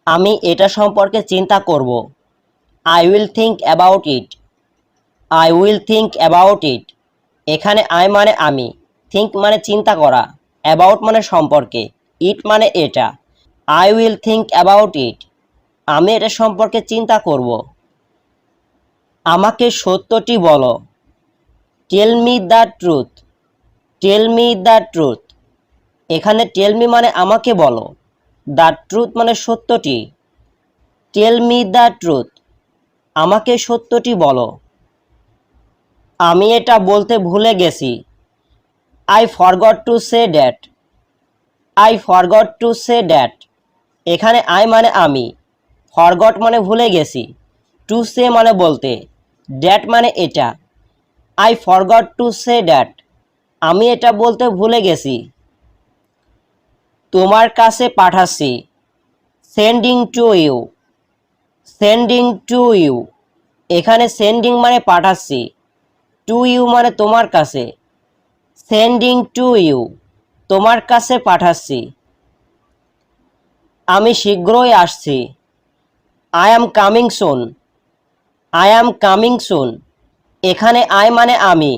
আমি এটা সম্পর্কে চিন্তা করব। I will think about it. I will think about ইট। এখানে আই মানে আমি, থিঙ্ক মানে চিন্তা করা, অ্যাবাউট মানে সম্পর্কে, ইট মানে এটা। I will think about it. আমি এটা সম্পর্কে চিন্তা করব। আমাকে সত্যটি বলো। Tell me the truth. Tell me the truth. এখানে টেল মি মানে আমাকে বলো, দ্য ট্রুথ মানে সত্যটি। Tell me the truth. আমাকে সত্যটি বলো। আমি এটা বলতে ভুলে গেছি। I forgot to say that. I forgot to say that. এখানে আই মানে আমি, ফরগট মানে ভুলে গেছি, টু সে মানে বলতে, দ্যাট মানে এটা। I forgot to say that. আমি এটা বলতে ভুলে গেছি। তোমার কাছে পাঠাচ্ছি। Sending to you. Sending to you. এখানে সেন্ডিং মানে পাঠাচ্ছি, টু ইউ মানে তোমার কাছে। Sending to you. তোমার কাছে পাঠাচ্ছি। আমি শীঘ্রই আসছি। I am coming soon. I am coming soon. এখানে আই মানে আমি,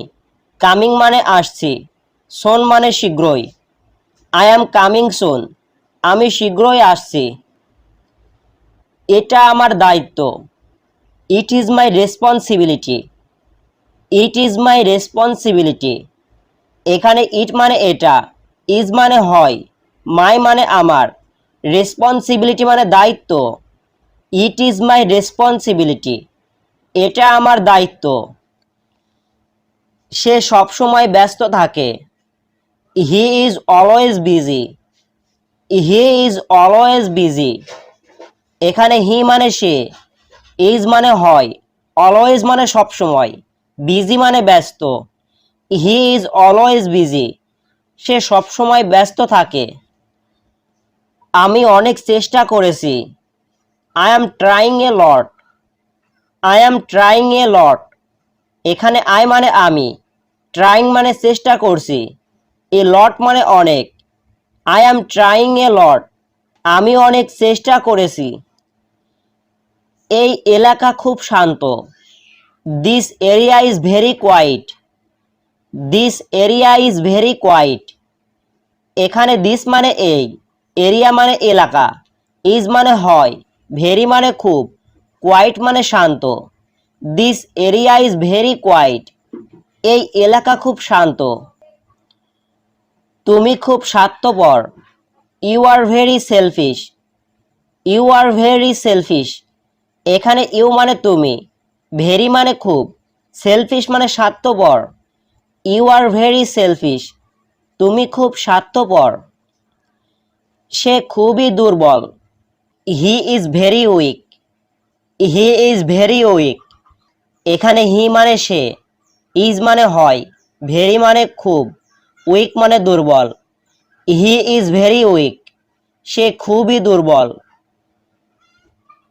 কামিং মানে আসছি, সোন মানে শীঘ্রই। আই অ্যাম কামিং সুন। আমি শীঘ্রই আসছি। এটা আমার দায়িত্ব। It is my responsibility. It is my responsibility. এখানে ইট মানে এটা, ইজ মানে হয়, মাই মানে আমার, রেসপন্সিবিলিটি মানে দায়িত্ব। It is my responsibility. এটা আমার দায়িত্ব। সে সবসময় ব্যস্ত থাকে। হি is always busy. He is always busy. এখানে হি মানে সে, ইজ মানে হয়, অলওয়েজ মানে সবসময়, বিজি মানে ব্যস্ত। He is always busy. সে সবসময় ব্যস্ত থাকে। আমি অনেক চেষ্টা করেছি। I am trying a lot. I am trying a lot. এখানে আই মানে আমি, ট্রাইং মানে চেষ্টা করছি, এ লট মানে অনেক। I am trying a lot. আমি অনেক চেষ্টা করেছি। এই এলাকা খুব শান্ত। This area is very quiet. This area is very quiet. এখানে দিস মানে এই, এরিয়া মানে এলাকা, ইজ মানে হয়, ভেরি মানে খুব, কোয়াইট মানে শান্ত। This area is very quiet. এই এলাকা খুব শান্ত। তুমি খুব স্বার্থপর। You are very selfish. You are very selfish. এখানে ইউ মানে তুমি, ভেরি মানে খুব, সেলফিশ মানে স্বার্থপর। You are very selfish. তুমি খুব স্বার্থপর। সে খুবই দুর্বল। He is very weak. He is very weak. এখানে হি মানে সে, ইজ মানে হয়, ভেরি মানে খুব, উইক মানে দুর্বল। He is very weak. সে খুবই দুর্বল।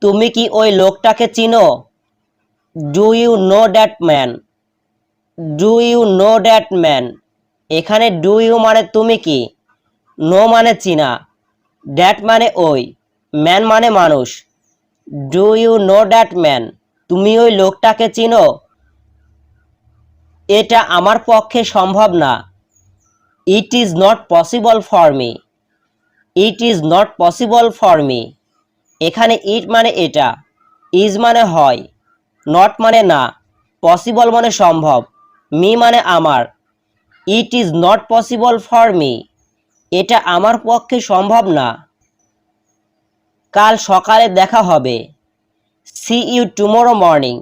তুমি কি ওই লোকটাকে চিনো? Do you know that man. Do you know that man. এখানে ডু ইউ মানে তুমি কি, নো মানে চিনা, দ্যাট মানে ওই, ম্যান মানে মানুষ। Do you know that man. তুমি ওই লোকটাকে চিনো? এটা আমার পক্ষে সম্ভব না। It is not possible for me. It is not possible for me. এখানে ইট মানে এটা, ইজ মানে হয়, নট মানে না, পসিবল মানে সম্ভব, মি মানে আমার। It is not possible for me. এটা আমার পক্ষে সম্ভব না। কাল সকালে দেখা হবে। See you tomorrow morning.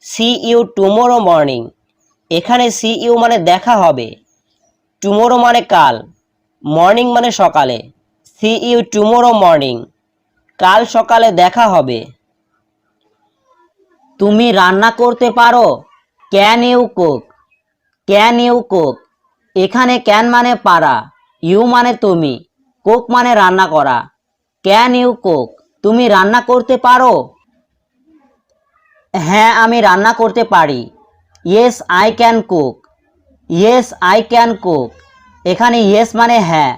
See you tomorrow morning. এখানে সি ইউ মানে দেখা হবে, টুমোরো মানে কাল, মর্নিং মানে সকালে। See you tomorrow morning. কাল সকালে দেখা হবে। তুমি রান্না করতে পারো? Can you cook? Can you cook? এখানে ক্যান মানে পারা, ইউ মানে তুমি, কুক মানে রান্না করা। Can you cook? তুমি রান্না করতে পারো? হ্যাঁ আমি রান্না করতে পারি। Yes I can cook. Yes I can cook. এখানে ইয়েস মানে হ্যাঁ,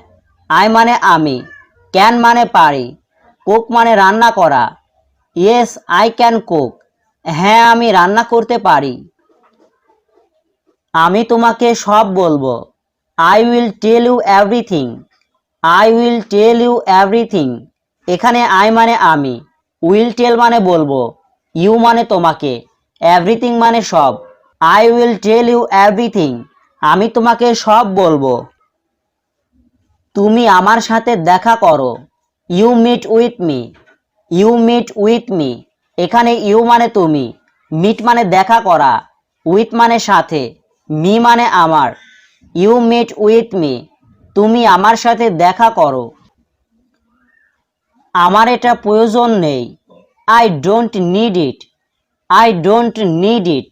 আই মানে আমি, ক্যান মানে পারি, কুক মানে রান্না করা। ইয়েস আই ক্যান কুক, হ্যাঁ আমি রান্না করতে পারি। আমি তোমাকে সব বলবো। I will tell you everything, I will tell you everything. এখানে আই মানে আমি, উইল টেল মানে বলবো, ইউ মানে তোমাকে, এভরিথিং মানে সব। I will tell you everything, আমি তোমাকে সব বলবো। তুমি আমার সাথে দেখা করো। You meet with me, you meet with me. এখানে ইউ মানে তুমি, মিট মানে দেখা করা, উইথ মানে সাথে, মি মানে আমার। ইউ মিট উইথ মি, তুমি আমার সাথে দেখা করো। আমার এটা প্রয়োজন নেই। I don't need it, I don't need it.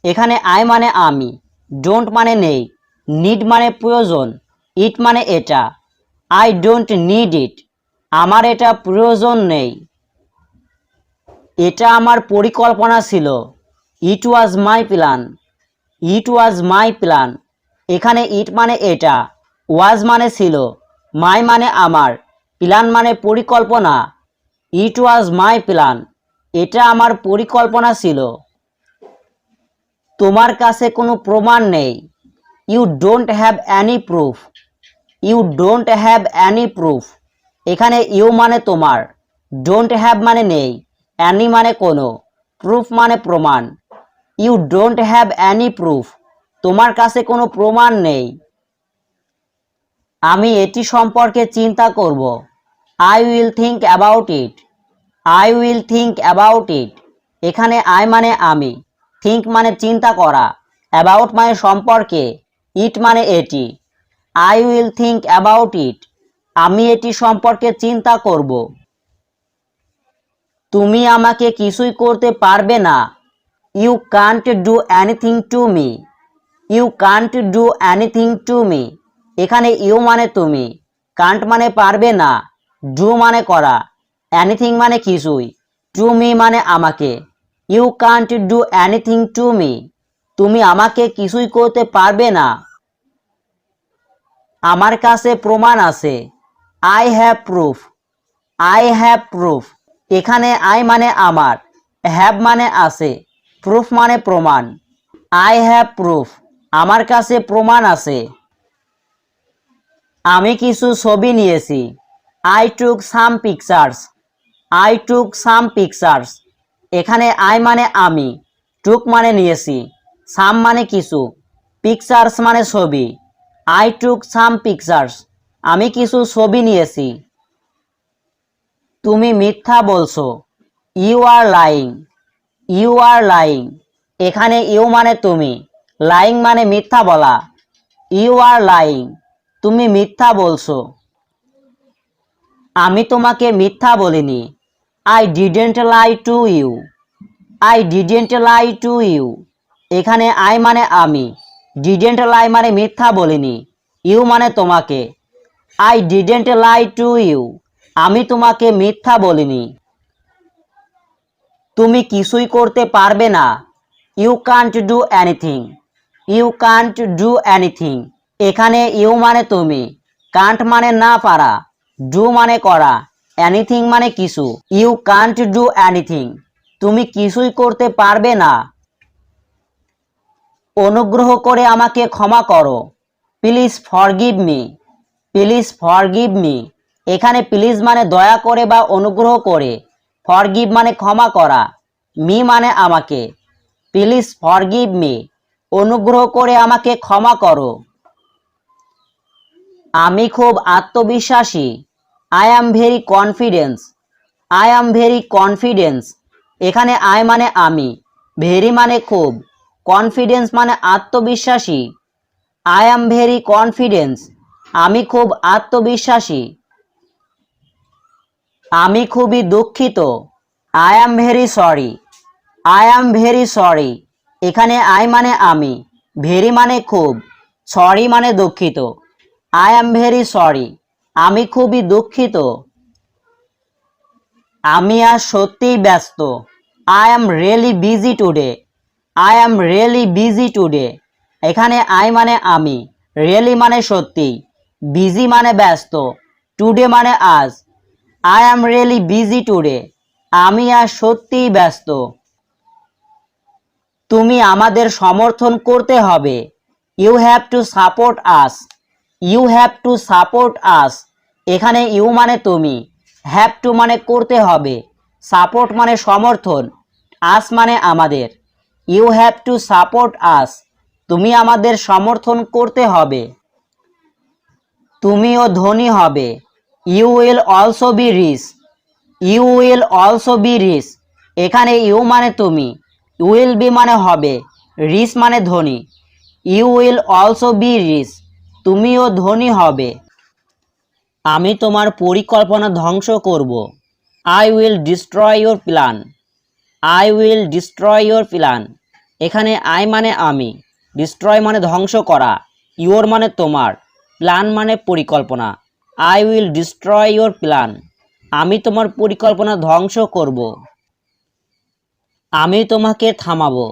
এখানে আই মানে আমি, ডোন্ট মানে নেই, নিড মানে প্রয়োজন, ইট মানে এটা। আই ডোন্ট নিড ইট, আমার এটা প্রয়োজন নেই। এটা আমার পরিকল্পনা ছিল। It was my plan, it was my plan. এখানে ইট মানে এটা, ওয়াজ মানে ছিল, মাই মানে আমার, প্ল্যান মানে পরিকল্পনা। ইট ওয়াজ মাই প্ল্যান, এটা আমার পরিকল্পনা ছিল। তোমার কাছে কোনো প্রমাণ নেই। You don't have any proof, you don't have any proof. এখানে ইউ মানে তোমার, ডোন্ট হ্যাভ মানে নেই, অ্যানি মানে কোনো, প্রুফ মানে প্রমাণ। You don't have any proof, তোমার কাছে কোনো প্রমাণ নেই। আমি এটি সম্পর্কে চিন্তা করব। I will think about it, I will think about ইট। এখানে আই মানে আমি, থিঙ্ক মানে চিন্তা করা, অ্যাবাউট মানে সম্পর্কে, ইট মানে এটি। I will think about it, আমি এটি সম্পর্কে চিন্তা করব। তুমি আমাকে কিছুই করতে পারবে না। You can't do anything to me, you can't do anything to me. এখানে ইউ মানে তুমি, কান্ট মানে পারবে না, ডু মানে করা, এনিথিং মানে কিছুই, টু মি মানে আমাকে। You can't do anything to me, তুমি আমাকে কিছুই করতে পারবে না। আমার কাছে প্রমাণ আছে। I have proof, I have proof. এখানে আই মানে আমার, হ্যাভ মানে আছে, প্রুফ মানে প্রমাণ। আই হ্যাভ প্রুফ, আমার কাছে প্রমাণ আছে। আমি কিছু ছবি নিয়েছি। I took some pictures, I took some pictures. এখানে আই মানে আমি, টুক মানে নিয়েছি, সাম মানে কিছু, পিকচার্স মানে ছবি। আই টুক সাম পিকচার্স, আমি কিছু ছবি নিয়েছি। তুমি মিথ্যা বলছো। You are lying, you are lying. এখানে ইউ মানে তুমি, লাইং মানে মিথ্যা বলা। ইউ আর লাইং, তুমি মিথ্যা বলছো। আমি তোমাকে মিথ্যা বলিনি। I didn't lie to you, I didn't lie to you. এখানে আই মানে আমি, ডিডেন্ট লাই মানে মিথ্যা বলিনি, ইউ মানে তোমাকে। I didn't lie to you, আমি তোমাকে মিথ্যা বলিনি। তুমি কিছুই করতে পারবে না। You can't do anything, you can't do anything. এখানে ইউ মানে তুমি, কান্ট মানে না পারা, ডু মানে করা, এনিথিং মানে কিছু। ইউ কান্ট ডু এনিথিং, তুমি কিছুই করতে পারবে না। অনুগ্রহ করে আমাকে ক্ষমা করো। Please forgive me, please forgive me. এখানে প্লিজ মানে দয়া করে বা অনুগ্রহ করে, ফরগিভ মানে ক্ষমা করা, মি মানে আমাকে। প্লিজ ফরগিভ মি, অনুগ্রহ করে আমাকে ক্ষমা করো। আমি খুব আত্মবিশ্বাসী। I am very confidence, I am very confidence. এখানে আই মানে আমি, ভেরি মানে খুব, কনফিডেন্স মানে আত্মবিশ্বাসী। আই অ্যাম ভেরি কনফিডেন্স, আমি খুব আত্মবিশ্বাসী। আমি খুবই দুঃখিত। I am very sorry, I am very sorry. এখানে আই মানে আমি, ভেরি মানে খুব, সরি মানে দুঃখিত। আই অ্যাম ভেরি সরি, আমি খুবই দুঃখিত। আমি আজ সত্যিই ব্যস্ত। I am really busy today, I am really busy today. এখানে আই মানে আমি, রিয়েলি মানে সত্যি, বিজি মানে ব্যস্ত, টুডে মানে আজ। I am really busy today. আমি আজ সত্যিই ব্যস্ত। তুমি আমাদের সমর্থন করতে হবে। You have to support us. You have to support us. এখানে ইউ মানে তুমি, হ্যাভ টু মানে করতে হবে, সাপোর্ট মানে সমর্থন, আস মানে আমাদের। You have to support us. তুমি আমাদের সমর্থন করতে হবে। তুমিও ধনী হবে। You will also be rich. You will also be rich. এখানে ইউ মানে তুমি, উইল বি মানে হবে, রিচ মানে ধনী। You will also be rich. তুমিও ধনী হবে। আমি তোমার পরিকল্পনা ধ্বংস করব। I will destroy your plan. I will destroy your plan. এখানে আই মানে আমি, ডিস্ট্রয় মানে ধ্বংস করা, ইউর মানে তোমার, প্ল্যান মানে পরিকল্পনা। I will destroy your plan. আমি তোমার পরিকল্পনা ধ্বংস করব। আমি তোমাকে থামাবো।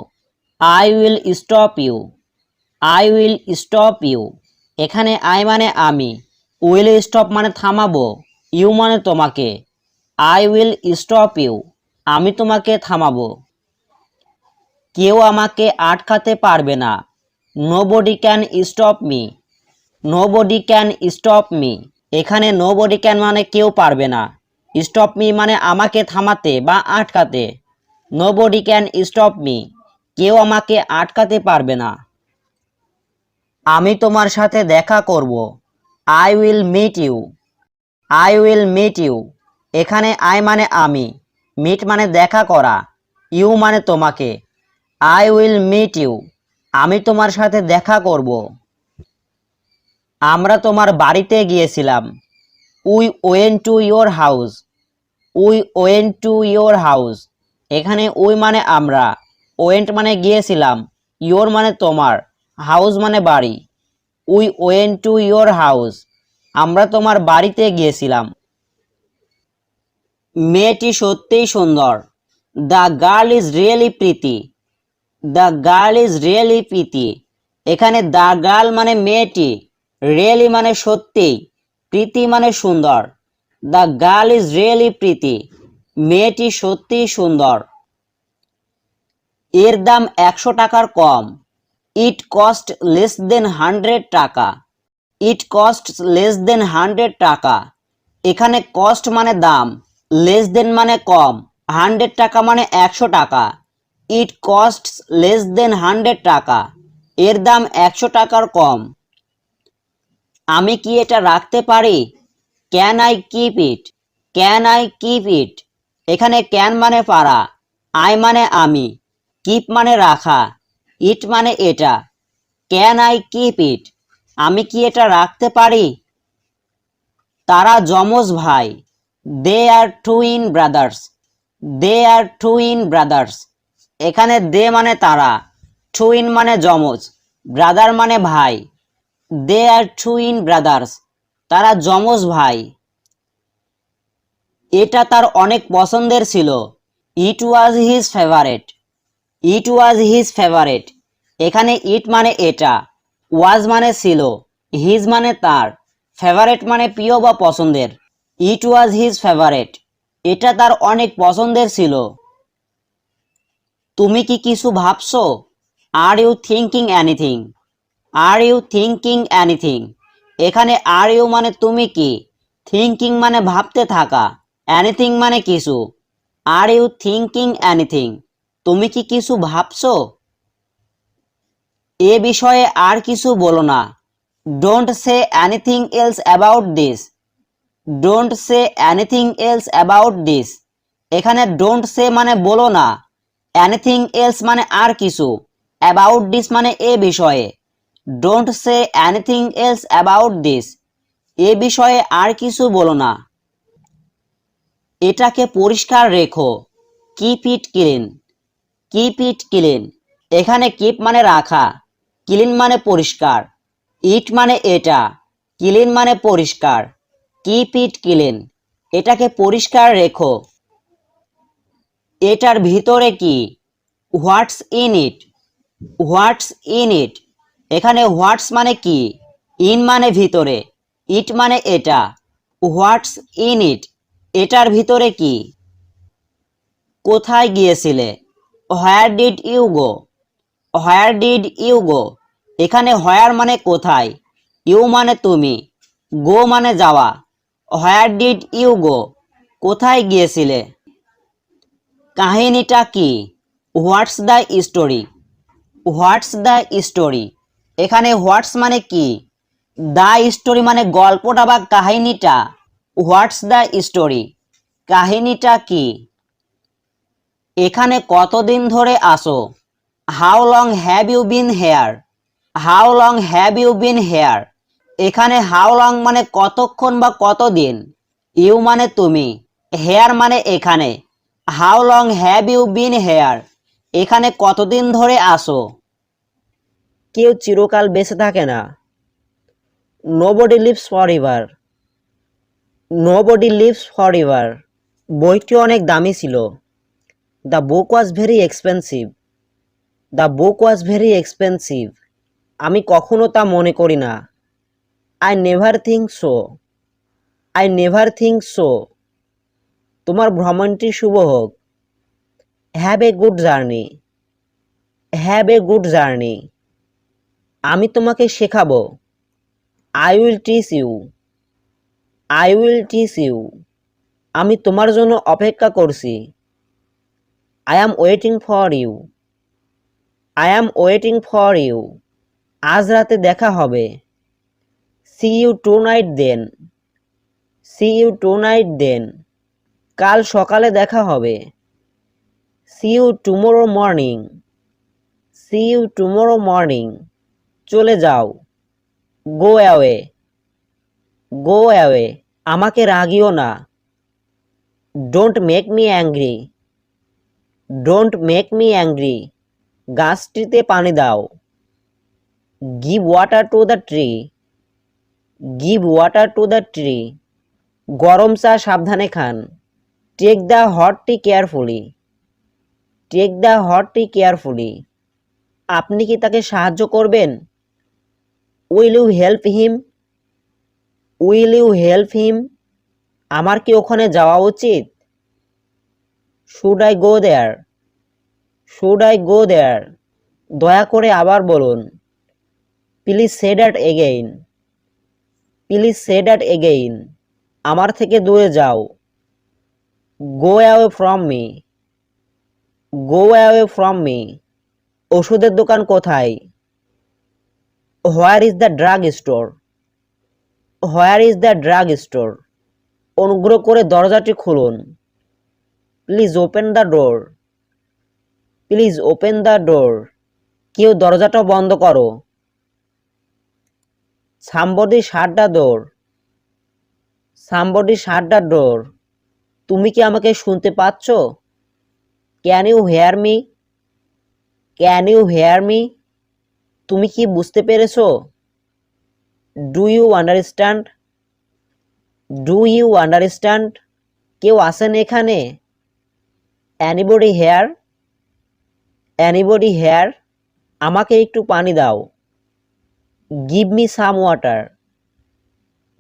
I will stop you. I will stop you. এখানে আই মানে আমি, উইল স্টপ মানে থামাবো, ইউ মানে তোমাকে। I will stop you. আমি তোমাকে থামাবো। কেউ আমাকে আটকাতে পারবে না। Nobody can stop me. Nobody can stop me. এখানে নোবডি ক্যান মানে কেউ পারবে না, স্টপ মি মানে আমাকে থামাতে বা আটকাতে। Nobody can stop me. কেউ আমাকে আটকাতে পারবে না। আমি তোমার সাথে দেখা করব। I will meet you. I will meet you. এখানে আই মানে আমি, মিট মানে দেখা করা, ইউ মানে তোমাকে। I will meet you. আমি তোমার সাথে দেখা করব। আমরা তোমার বাড়িতে গিয়েছিলাম। We went to your house. We went to your house. এখানে উই মানে আমরা, ওয়েন্ট মানে গিয়েছিলাম, ইয়োর মানে তোমার, হাউস মানে বাড়ি। We went to your house. আমরা তোমার বাড়িতে গিয়েছিলাম। মেয়েটি সত্যিই সুন্দর। The girl is really pretty. The girl is really pretty. এখানে দ্য গার্ল মানে মেয়েটি, রিয়েলি মানে সত্যি, প্রীতি মানে সুন্দর। The girl is really pretty. মেয়েটি সত্যিই সুন্দর। এর দাম 100 টাকার কম। ইট কস্ট লেস দেন 100 টাকা। ইট কস্ট লেস দেন 100 টাকা। এখানে কস্ট মানে দাম, লেস দেন মানে কম, 100 টাকা মানে 100 টাকা। ইট কস্ট লেস দেন 100 টাকা। এর দাম 100 টাকার কম। আমি কি এটা রাখতে পারি? Can I keep it? Can I keep it? এখানে ক্যান মানে পারা, আই মানে আমি, কিপ মানে রাখা, ইট মানে এটা। Can I keep it? আমি কি এটা রাখতে পারি? তারা যমজ ভাই। They are twin brothers. They are twin brothers. এখানে দে মানে তারা, টুইন মানে যমজ, ব্রাদার মানে ভাই। They are twin brothers. তারা যমজ ভাই। এটা তার অনেক পছন্দের ছিল। It was his favourite. It was his favourite. এখানে ইট মানে এটা, ওয়াজ মানে ছিল, হিজ মানে তার, ফেভারেট মানে প্রিয় বা পছন্দের। It was his favourite. এটা তার অনেক পছন্দের ছিল। তুমি কি কিছু ভাবছো? Are you thinking anything? Are you thinking anything? এখানে আর ইউ মানে তুমি কি, থিঙ্কিং মানে ভাবতে থাকা, এনিথিং মানে কিছু। Are you thinking anything? তুমি কি কিছু ভাবছো? এ বিষয়ে আর কিছু বলো না। Don't say anything else about this. Don't say anything else about this. এখানে ডোন্ট সে মানে বলো না, এনিথিং এলস মানে আর কিছু, অ্যাবাউট দিস মানে এ বিষয়ে। Don't say anything else about this. এ বিষয়ে আর কিছু বলো না। এটাকে পরিষ্কার রেখো। Keep it clean. Keep it clean. এখানে কিপ মানে রাখা, ক্লিন মানে পরিষ্কার, ইট মানে এটা, ক্লিন মানে পরিষ্কার। Keep it clean. এটাকে পরিষ্কার রেখো। এটার ভিতরে কি? হোয়াটস in it? What's in it? এখানে হোয়াটস মানে কি, ইন মানে ভিতরে, ইট মানে এটা, হোয়াটস ইন ইট? এটার ভিতরে কি? কোথায় গিয়েছিলে? Where did you go? Where did you go? এখানে হোয়ার মানে কোথায়, ইউ মানে তুমি, গো মানে যাওয়া। Where did you go? কোথায় গিয়েছিলে? কাহিনীটা কি? What's the story? What's the story? এখানে হোয়াটস মানে কি, দ্য স্টোরি মানে গল্পটা বা কাহিনীটা। What's the story? কাহিনীটা কি? এখানে কতদিন ধরে আসো? How long have you been here? How long have you been here? এখানে হাউ লং মানে কতক্ষণ বা কতদিন, ইউ মানে তুমি, হেয়ার মানে এখানে। How long have you been here? এখানে কতদিন ধরে আসো? কেউ চিরকাল বেঁচে থাকে না। Nobody lives forever. Nobody lives forever. বইটি অনেক দামি ছিল। The book was very expensive. The book was very expensive. আমি কখনো তা মনে করি না। I never think so. I never think so. তোমার ভ্রমণটি শুভ হোক। Have a good journey. Have a good journey. আমি তোমাকে শেখাবো। I will teach you. I will teach you. আমি তোমার জন্য অপেক্ষা করছি। I am waiting for you. I am waiting for you. আজ রাতে দেখা হবে। See you tonight then. See you tonight then. কাল সকালে দেখা হবে। See you tomorrow morning. See you tomorrow morning. চলে যাও। Go away. Go away. আমাকে রাগিও না। Don't make me angry. Don't make me angry. গাছটিতে পানি দাও। Give water to the tree. Give water to the tree. গরম চা সাবধানে খান। Take the hot tea carefully. Take the hot tea carefully. আপনি কি তাকে সাহায্য করবেন? Will you help him? Will you help him? আমার কি ওখানে যাওয়া উচিত? Should I go there? Should I go there? দয়া করে আবার বলুন। Please say that again. Please say that again. আমার থেকে দূরে যাও। Go away from me. Go away from me. ওষুধের দোকান কোথায়? Where is the drug store? Where is the drug store? অনুগ্রহ করে দরজাটি খুলুন। Please open the door. Please open the door. কেউ দরজাটা বন্ধ করো। Somebody shut the door. Somebody shut the door. তুমি কি আমাকে শুনতে পাচ্ছ? Can you hear me? Can you hear me? তুমি কি বুঝতে পেরেছো? Do you understand? Do you understand? কেউ আছেন এখানে? Anybody here? Anybody hair? আমাকে একটু পানি দাও। Give me some water.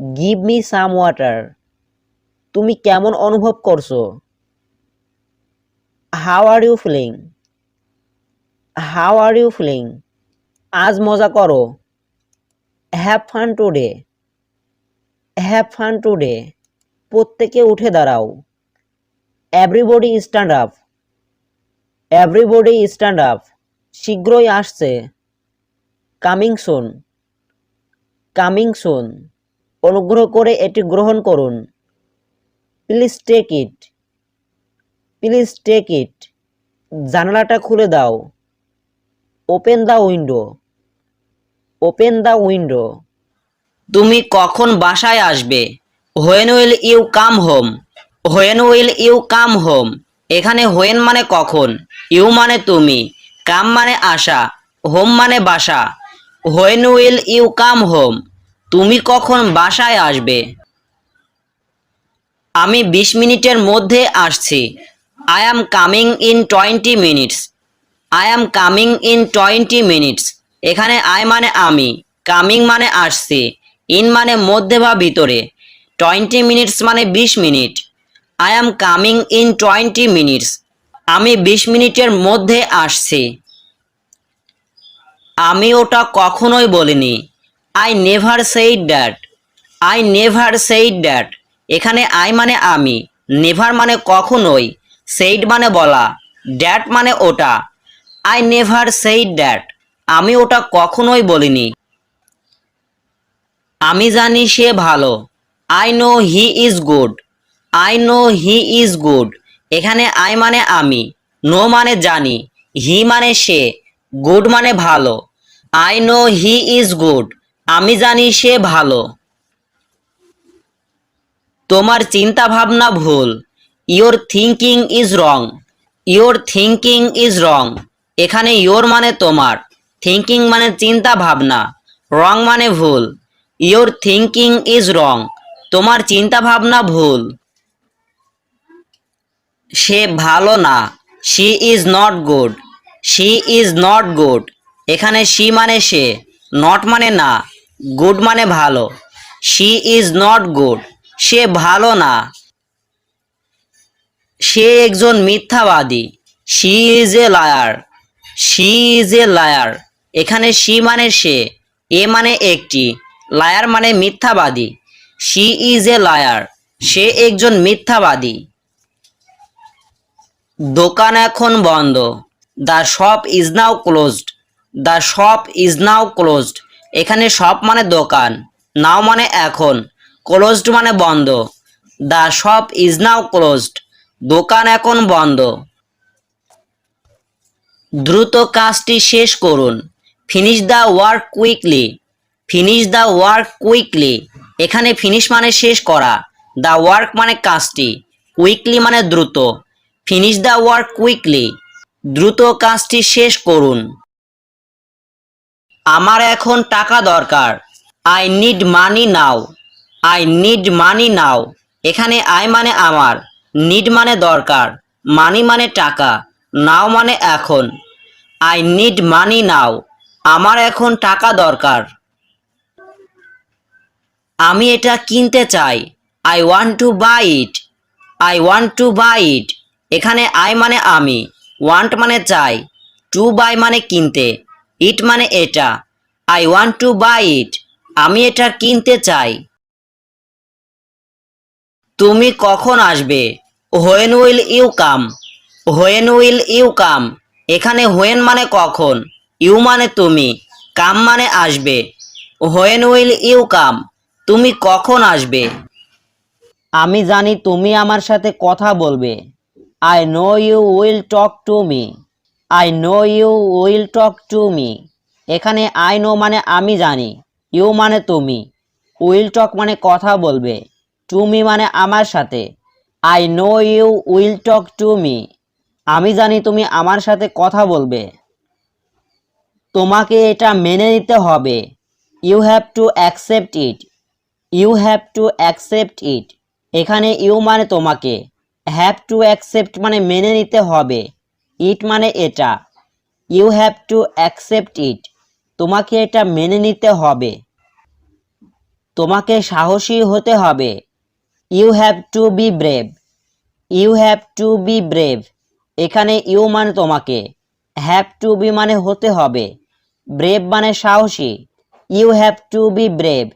Give me some water. তুমি কেমন অনুভব করছো? How are you feeling? How are you feeling? আজ মজা করো। Have fun today. Have fun today. প্রত্যেকে উঠে দাঁড়াও। Everybody stand up. Everybody stand up. শীঘ্রই আসছে। Coming soon. Coming soon. অনুগ্রহ করে এটি গ্রহণ করুন। Please take it. Please take it. জানালাটা খুলে দাও। Open the window. Open the window. তুমি কখন বাসায় আসবে? When will you come home? When will you come home? এখানে হোয়েন মানে কখন, ইউ মানে তুমি, কাম মানে আসা, হোম মানে বাসা। When will you come home? তুমি কখন বাসায় আসবে? আমি 20 মিনিটের মধ্যে আসছি। I am coming in 20 minutes. I am coming in 20 minutes. এখানে আই মানে আমি, কামিং মানে আসছি, ইন মানে মধ্যে বা ভিতরে, 20 মিনিটস মানে 20 minute. I am coming in 20 minutes. আমি 20 মিনিটের মধ্যে আসছি। আমি ওটা কখনোই বলিনি। I never said that. I never said that. এখানে আই মানে আমি, নেভার মানে কখনোই, সেইড মানে বলা, দ্যাট মানে ওটা। I never said that. আমি ওটা কখনোই বলিনি। আমি জানি সে ভালো। I know he is good. I know he is good. এখানে আই মানে আমি, নো মানে জানি, হি মানে সে, গুড মানে ভালো। I know he is good. আমি জানি সে ভালো। তোমার চিন্তা ভাবনা ভুল। Your thinking is wrong. Your thinking is রং। এখানে ইয়োর মানে তোমার, থিঙ্কিং মানে চিন্তা ভাবনা, রং মানে ভুল। Your thinking is wrong. তোমার চিন্তা ভাবনা ভুল। সে ভালো না। She is not good. She is not good. এখানে শি মানে সে, নট মানে না, গুড মানে ভালো। She is not good. সে ভালো না। সে একজন মিথ্যাবাদী। She is a liar. She is a liar. এখানে শি মানে সে, এ মানে একটি, লায়ার মানে মিথ্যাবাদী। She is a liar. সে একজন মিথ্যাবাদী। দোকান এখন বন্ধ। The shop is now closed. The shop is now closed. এখানে শপ মানে দোকান, নাও মানে এখন, ক্লোজড মানে বন্ধ। The shop is now closed. দোকান এখন বন্ধ। দ্রুত কাজটি শেষ করুন। Finish the work quickly. Finish the work quickly. এখানে ফিনিশ মানে শেষ করা, দ্য ওয়ার্ক মানে কাজটি, কুইকলি মানে দ্রুত। Finish the work quickly. দ্রুত কাজটি শেষ করুন। আমার এখন টাকা দরকার। I need money now. I need money now. এখানে আই মানে আমার, নিড মানে দরকার, মানি মানে টাকা, নাও মানে এখন। I need money now. আমার এখন টাকা দরকার। আমি এটা কিনতে চাই। I want to buy it. I want to buy it. এখানে আই মানে আমি, ওয়ান্ট মানে চাই, টু বাই মানে কিনতে, ইট মানে এটা। I want to buy it. আমি এটা কিনতে চাই। তুমি কখন আসবে? When will you come? When will you come. এখানে হোয়েন মানে কখন, ইউ মানে তুমি, কাম মানে আসবে। When will you come. তুমি কখন আসবে? আমি জানি তুমি আমার সাথে কথা বলবে। I know you will talk to me. I know you will talk to me. এখানে আই নো মানে আমি জানি, ইউ মানে তুমি, উইল টক মানে কথা বলবে, টু মি মানে আমার সাথে। I know you will talk to me. আমি জানি তুমি আমার সাথে কথা বলবে। তোমাকে এটা মেনে নিতে হবে। You have to accept it. You have to accept it. এখানে ইউ মানে তোমাকে, হ্যাভ টু অ্যাকসেপ্ট মানে মেনে নিতে হবে, ইট মানে এটা। You have to accept it. তোমাকে এটা মেনে নিতে হবে। তোমাকে সাহসী হতে হবে। You have to be brave. You have to be brave. এখানে ইউ মানে তোমাকে, হ্যাভ টু বি মানে হতে হবে, ব্রেভ মানে সাহসী। You have to be brave.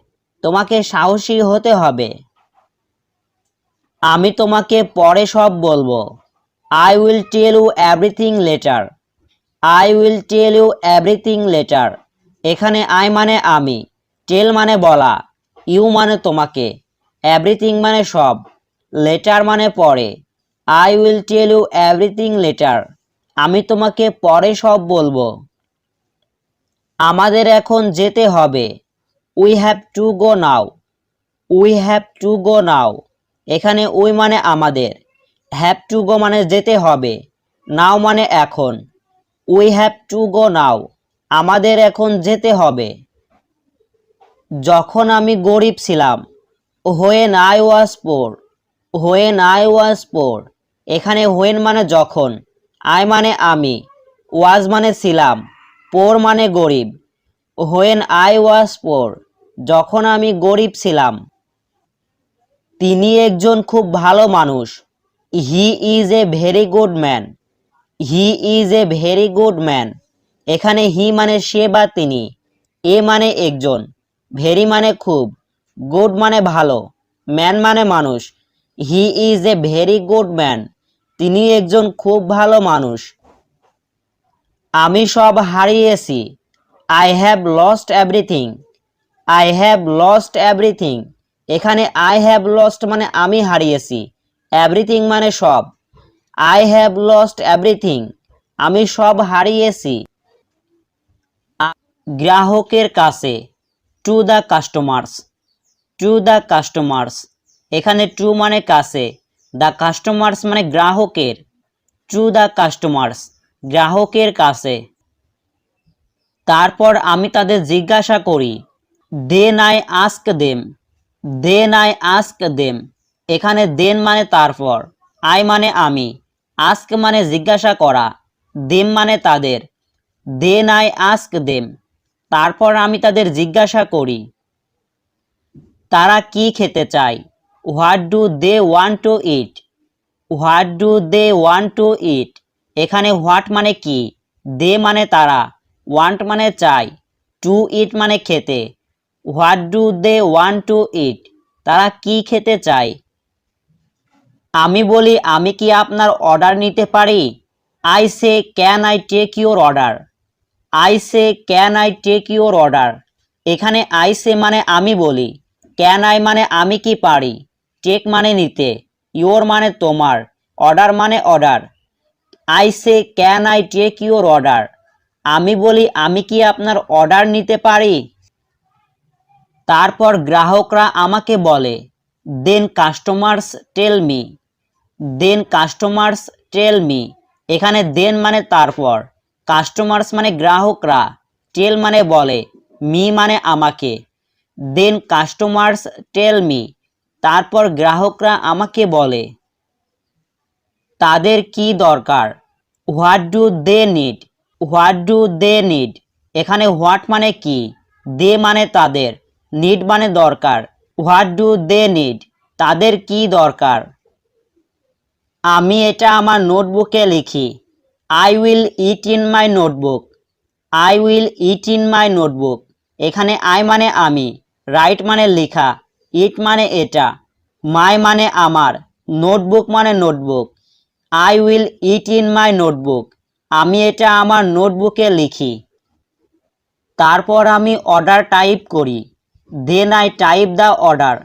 তোমাকে সাহসী হতে হবে। আমি তোমাকে পরে সব বলবো। I will tell you everything later. I will tell you everything later. এখানে আই মানে আমি, টেল মানে বলা, ইউ মানে তোমাকে, এভরিথিং মানে সব, লেটার মানে পরে। I will tell you everything later. আমি তোমাকে পরে সব বলবো। আমাদের এখন যেতে হবে। We have to go now. We have to go now. এখানে উই মানে আমাদের, হ্যাভ টু গো মানে যেতে হবে, নাও মানে এখন। We have to go now. আমাদের এখন যেতে হবে। যখন আমি গরিব ছিলাম। When I was poor. When I was poor. এখানে হোয়েন মানে যখন, আই মানে আমি, ওয়াজ মানে ছিলাম, পোর মানে গরিব। হোয়েন আই ওয়াজ পোর। যখন আমি গরিব ছিলাম। তিনি একজন খুব ভালো মানুষ। He is a very good man. He is a very good man. এখানে হি মানে সে বা তিনি, এ মানে একজন, ভেরি মানে খুব, গুড মানে ভালো, ম্যান মানে মানুষ। He is a very good man. তিনি একজন খুব ভালো মানুষ। আমি সব হারিয়েছি। I have lost everything. I have lost everything. এখানে আই হ্যাভ লস্ট মানে আমি হারিয়েছি, এভরিথিং মানে সব। I have lost everything. আমি সব হারিয়েছি। গ্রাহকের কাছে, to the customers. To the customers. এখানে টু মানে কাছে, দ্য কাস্টমার্স মানে গ্রাহকের। টু দ্য কাস্টমার্স, গ্রাহকের কাছে। তারপর আমি তাদের জিজ্ঞাসা করি, then I ask them. Then I ask them. এখানে দেন মানে তারপর, আই মানে আমি, আস্ক মানে জিজ্ঞাসা করা, দেম মানে তাদের। Then I ask them. তারপর আমি তাদের জিজ্ঞাসা করি, তারা কি খেতে চায়? What do they want to eat? What do they want to eat? এখানে হোয়াট মানে কি, দে মানে তারা, ওয়ান্ট মানে চাই, টু ইট মানে খেতে। What do they want to eat? তারা কি খেতে চায়? আমি বলি, আমি কি আপনার অর্ডার নিতে পারি? I say can I take your order? I say can I take your order? এখানে আই সে মানে আমি বলি, ক্যান আই মানে আমি কি পারি, টেক মানে নিতে, ইউর মানে তোমার, অর্ডার মানে order. I say can I take your order? আমি বলি, আমি কি আপনার অর্ডার নিতে পারি? তারপর গ্রাহকরা আমাকে বলে, দেন কাস্টমার্স টেল মি। দেন কাস্টমার্স টেল মি। এখানে দেন মানে তারপর, কাস্টমার্স মানে গ্রাহকরা, টেল মানে বলে, মি মানে আমাকে। Then customers tell me. তারপর গ্রাহকরা আমাকে বলে, তাদের কি দরকার? What do they need? What do they need? এখানে হোয়াট মানে কি, দে মানে তাদের, নিড মানে দরকার। What do they need? তাদের কি দরকার? আমি এটা আমার নোটবুকে লিখি। I will it in my notebook. I will it in my notebook. এখানে আই মানে আমি, রাইট মানে লেখা, ইট মানে এটা, মাই মানে আমার, নোটবুক মানে notebook. I will it in my notebook. আমি এটা আমার নোটবুকে লিখি। তারপর আমি অর্ডার টাইপ করি। Then I type the order.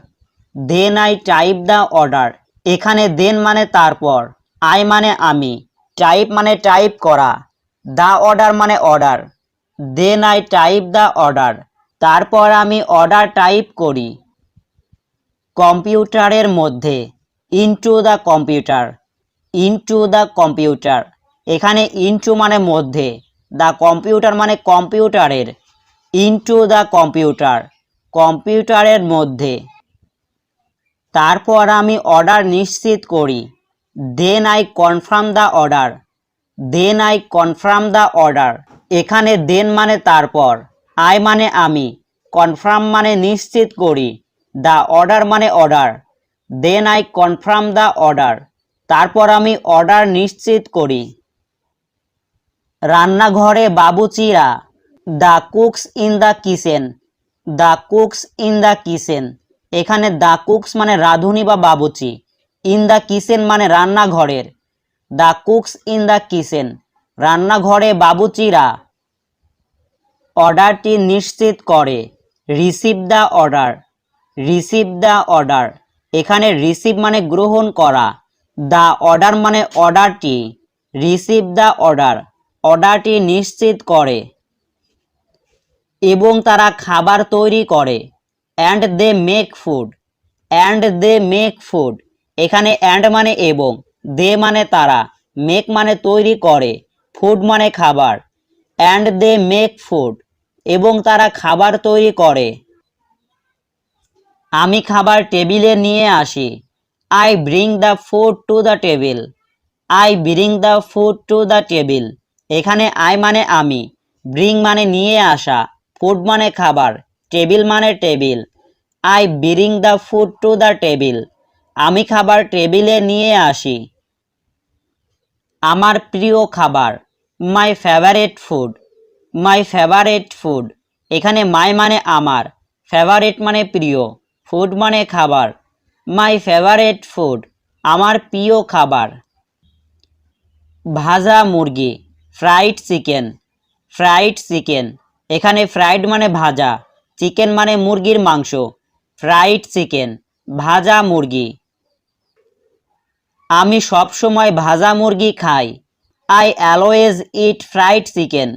Then I type the order. এখানে দেন মানে তারপর, আই মানে আমি, টাইপ মানে টাইপ করা, দ্য অর্ডার মানে order. Then I type the order. তারপর আমি অর্ডার টাইপ করি। কম্পিউটারের মধ্যে, into the computer. Into the computer. এখানে ইনটু মানে মধ্যে, দ্য কম্পিউটার মানে কম্পিউটারের, ইনটু দ্য কম্পিউটার, কম্পিউটারের মধ্যে। তারপর আমি অর্ডার নিশ্চিত করি। Then I confirm the order. Then I confirm the order. এখানে দেন মানে তারপর, আই মানে আমি, কনফার্ম মানে নিশ্চিত করি, দ্য অর্ডার মানে order. Then I confirm the order. তারপর আমি অর্ডার নিশ্চিত করি। রান্নাঘরে বাবুচিরা, the cooks in the kitchen. The cooks in the kitchen. এখানে দ্য কুকস মানে রাঁধুনি বা বাবুচি, ইন দ্য কিচেন মানে রান্নাঘরের, the cooks in the kitchen, রান্নাঘরে বাবুচিরা। অর্ডারটি নিশ্চিত করে, receive the order. Receive the order. এখানে রিসিভ মানে গ্রহণ করা, দ্য অর্ডার মানে অর্ডারটি, রিসিভ দ্য অর্ডার, অর্ডারটি নিশ্চিত করে। এবং তারা খাবার তৈরি করে, and they make food. And they make food. এখানে অ্যান্ড মানে এবং, দে মানে তারা, মেক মানে তৈরি করে, ফুড মানে খাবার। And they make food. এবং তারা খাবার তৈরি করে। আমি খাবার টেবিলে নিয়ে আসি। I bring the food to the table. I bring the food to the table. এখানে আই মানে আমি, ব্রিং মানে নিয়ে আসা, ফুড মানে খাবার, টেবিল মানে table. I bring the food to the table. আমি খাবার টেবিলে নিয়ে আসি। আমার প্রিয় খাবার, my favourite food, my favourite food. এখানে মাই মানে আমার, ফেভারিট মানে প্রিয়, ফুড মানে খাবার। মাই ফেভারিট ফুড, আমার প্রিয় খাবার। ভাজা মুরগি, ফ্রাইড চিকেন, ফ্রাইড চিকেন। এখানে ফ্রাইড মানে ভাজা, চিকেন মানে মুরগির মাংস, ফ্রাইড চিকেন, ভাজা মুরগি। আমি সব সময় ভাজা মুরগি খাই, I always it fried chicken,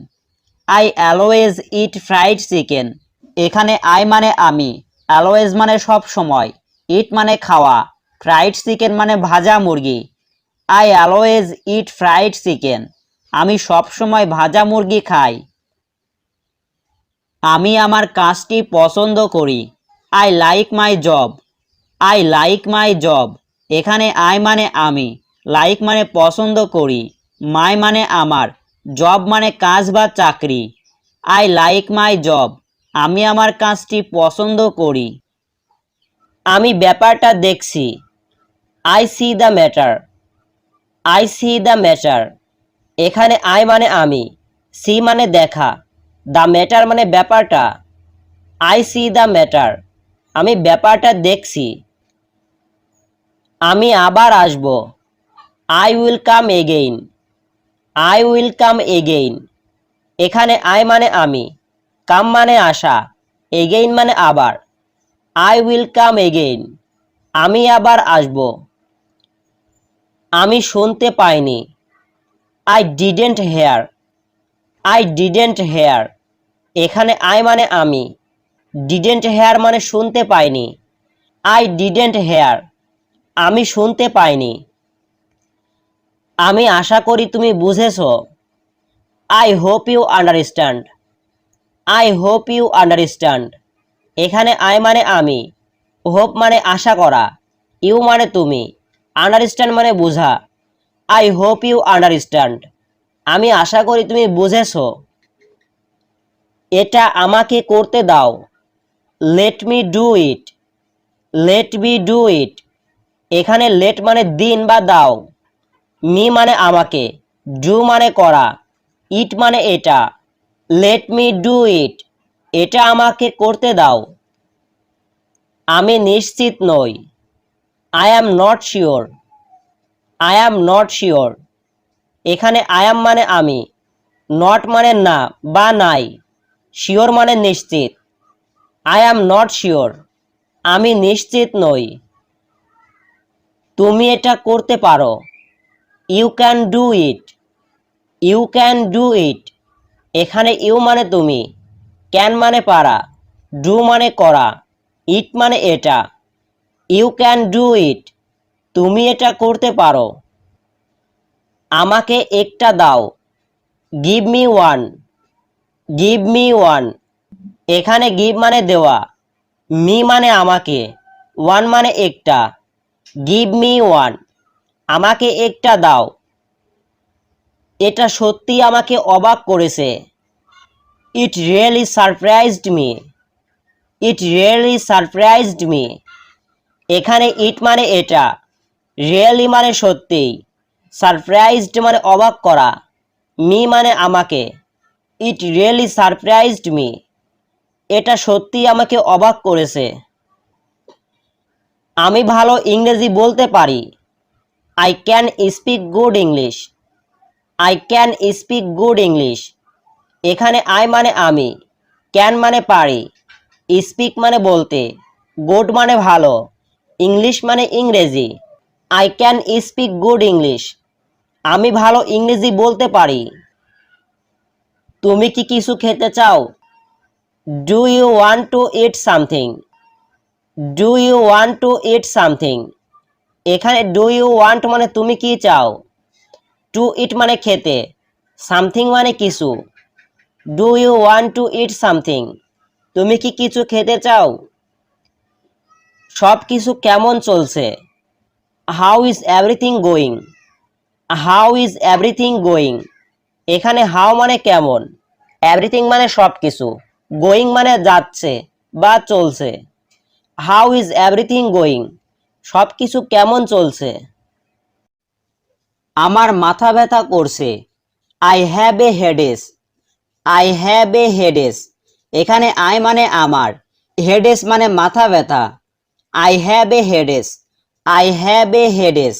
I always it fried chicken. এখানে আই মানে আমি, অলওয়েজ মানে সব সময়, ইট মানে খাওয়া, ফ্রাইড চিকেন মানে ভাজা মুরগি। I always it fried chicken, আমি সব সময় ভাজা মুরগি খাই। আমি আমার কাজটি পছন্দ করি, I like my job, I like my job. এখানে আই মানে আমি, লাইক মানে পছন্দ করি, মাই মানে আমার, জব মানে কাজ বা চাকরি। আই লাইক মাই জব, আমি আমার কাজটি পছন্দ করি। আমি ব্যাপারটা দেখছি, I C the matter, I C the matter. এখানে আই মানে আমি, সি মানে দেখা, দ্য ম্যাটার মানে ব্যাপারটা। আই সি দ্য ম্যাটার, আমি ব্যাপারটা দেখছি। আমি আবার আসব, I will come again, I will come again. এখানে আই মানে আমি, কাম মানে আসা, এগেইন মানে আবার। আই উইল কাম এগেইন, আমি আবার আসব। আমি শুনতে পাইনি, I didn't hear, I didn't hear. এখানে আই মানে আমি, ডিডেন্ট হেয়ার মানে শুনতে পাইনি, আই ডিডেন্ট হেয়ার, আমি শুনতে পাইনি। আমি আশা করি তুমি বুঝেছো, I hope you understand, I hope you understand. এখানে আই মানে আমি, হোপ মানে আশা করা, ইউ মানে তুমি, আন্ডারস্ট্যান্ড মানে বোঝা। আই হোপ ইউ আন্ডারস্ট্যান্ড, আমি আশা করি তুমি বুঝেছো। এটা আমাকে করতে দাও, let me do it, let me do it. এখানে লেট মানে দিন বা দাও, মি মানে আমাকে, ডু মানে করা, ইট মানে এটা। লেট মি ডু ইট, এটা আমাকে করতে দাও। আমি নিশ্চিত নই, I am not sure, I am not sure. এখানে আই অ্যাম মানে আমি, নট মানে না বা নাই, শিওর মানে নিশ্চিত। আই অ্যাম নট শিওর, আমি নিশ্চিত নই। তুমি এটা করতে পারো, you can do it, you can do it. এখানে ইউ মানে তুমি, ক্যান মানে পারা, ডু মানে করা, ইট মানে এটা। ইউ ক্যান ডু ইট, তুমি এটা করতে পারো। আমাকে একটা দাও, give me one, give me one. এখানে গিভ মানে দেওয়া, মি মানে আমাকে, ওয়ান মানে একটা। গিভ মি ওয়ান, আমাকে একটা দাও। এটা সত্যি আমাকে অবাক করেছে, it really surprised me, it really surprised me. এখানে ইট মানে এটা, রিয়েলি মানে সত্যি, সারপ্রাইজড মানে অবাক করা, মি মানে আমাকে। ইট রিয়েলি সারপ্রাইজড মি, এটা সত্যি আমাকে অবাক করেছে। আমি ভালো ইংরেজি বলতে পারি, I can speak good English, I can speak good English. এখানে আই মানে আমি, ক্যান মানে পারি, স্পিক মানে বলতে, গুড মানে ভালো, ইংলিশ মানে ইংরেজি। I can speak good English, আমি ভালো ইংরেজি বলতে পারি। তুমি কি কিছু খেতে চাও, do you want to eat something, do you want to eat something. এখানে ডু ইউ ওয়ান্ট মানে তুমি কি চাও, টু ইট মানে খেতে, সামথিং মানে কিছু। Do you want to eat something, তুমি কি কিছু খেতে চাও। সব কিছু কেমন চলছে, how is everything going, how is everything going. এখানে হাউ মানে কেমন, এভরিথিং মানে সব কিছু, গোয়িং মানে যাচ্ছে বা চলছে। হাউ ইজ এভরিথিং গোয়িং, সব কিছু কেমন চলছে। আমার মাথা ব্যথা করছে। I have a headache. I have a headache. এখানে আই মানে আমার, হেডেস মানে মাথা ব্যথা। I have a headache. I have a হেডেস।